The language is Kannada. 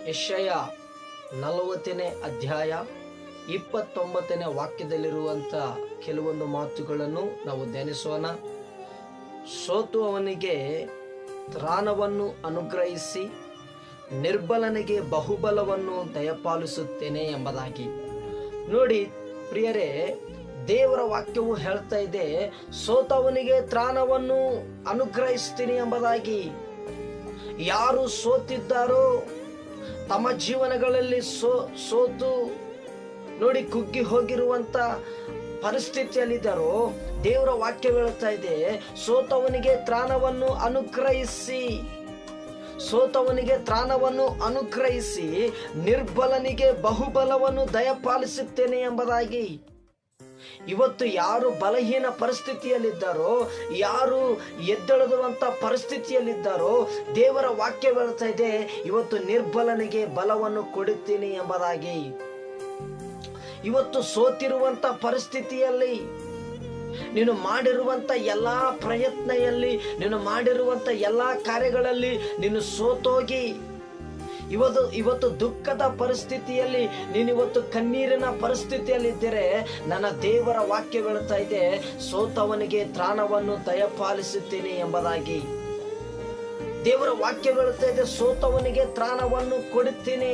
ಯೆಶಯ 40ನೇ ಅಧ್ಯಾಯ 29ನೇ ವಾಕ್ಯದಲ್ಲಿರುವಂಥ ಕೆಲವೊಂದು ಮಾತುಗಳನ್ನು ನಾವು ಧ್ಯಾನಿಸೋಣ. ಸೋತು ಅವನಿಗೆ ತ್ರಾಣವನ್ನು ಅನುಗ್ರಹಿಸಿ ನಿರ್ಬಲನಿಗೆ ಬಹುಬಲವನ್ನು ದಯಪಾಲಿಸುತ್ತೇನೆ ಎಂಬುದಾಗಿ. ನೋಡಿ ಪ್ರಿಯರೇ, ದೇವರ ವಾಕ್ಯವು ಹೇಳ್ತಾ ಇದೆ, ಸೋತವನಿಗೆ ತ್ರಾಣವನ್ನು ಅನುಗ್ರಹಿಸ್ತೀನಿ ಎಂಬುದಾಗಿ. ಯಾರು ಸೋತಿದ್ದಾರೋ, ತಮ್ಮ ಜೀವನಗಳಲ್ಲಿ ಸೋತು ನೋಡಿ ಕುಗ್ಗಿ ಹೋಗಿರುವಂತ ಪರಿಸ್ಥಿತಿಯಲ್ಲಿದ್ದಾರೋ, ದೇವರ ವಾಕ್ಯ ಹೇಳ್ತಾ ಇದೆ, ಸೋತವನಿಗೆ ತ್ರಾಣವನ್ನು ಅನುಗ್ರಹಿಸಿ, ಸೋತವನಿಗೆ ತ್ರಾಣವನ್ನು ಅನುಗ್ರಹಿಸಿ ನಿರ್ಬಲನಿಗೆ ಬಹುಬಲವನ್ನು ದಯಪಾಲಿಸುತ್ತೇನೆ ಎಂಬುದಾಗಿ. ಇವತ್ತು ಯಾರು ಬಲಹೀನ ಪರಿಸ್ಥಿತಿಯಲ್ಲಿದ್ದಾರೋ, ಯಾರು ಎದ್ದೇಳುವಂತ ಪರಿಸ್ಥಿತಿಯಲ್ಲಿದ್ದಾರೋ, ದೇವರ ವಾಕ್ಯ ಹೇಳ್ತಾ ಇದೆ, ಇವತ್ತು ನಿರ್ಬಲನಿಗೆ ಬಲವನ್ನು ಕೊಡುತ್ತೀನಿ ಎಂಬುದಾಗಿ. ಇವತ್ತು ಸೋತಿರುವಂತ ಪರಿಸ್ಥಿತಿಯಲ್ಲಿ, ನೀನು ಮಾಡಿರುವಂತ ಎಲ್ಲಾ ಪ್ರಯತ್ನೆಯಲ್ಲಿ, ನೀನು ಮಾಡಿರುವಂತ ಎಲ್ಲಾ ಕಾರ್ಯಗಳಲ್ಲಿ ನೀನು ಸೋತೋಗಿ ಇವತ್ತು ದುಃಖದ ಪರಿಸ್ಥಿತಿಯಲ್ಲಿ, ನೀನಿವತ್ತು ಕಣ್ಣೀರಿನ ಪರಿಸ್ಥಿತಿಯಲ್ಲಿದ್ದರೆ, ನನ್ನ ದೇವರ ವಾಕ್ಯ ಹೇಳ್ತಾ ಇದೆ, ಸೋತವನಿಗೆ ತ್ರಾಣವನ್ನು ದಯಪಾಲಿಸುತ್ತೇನೆ ಎಂಬುದಾಗಿ. ದೇವರ ವಾಕ್ಯ ಹೇಳ್ತಾ ಇದೆ, ಸೋತವನಿಗೆ ತ್ರಾಣವನ್ನು ಕೊಡುತ್ತೀನಿ.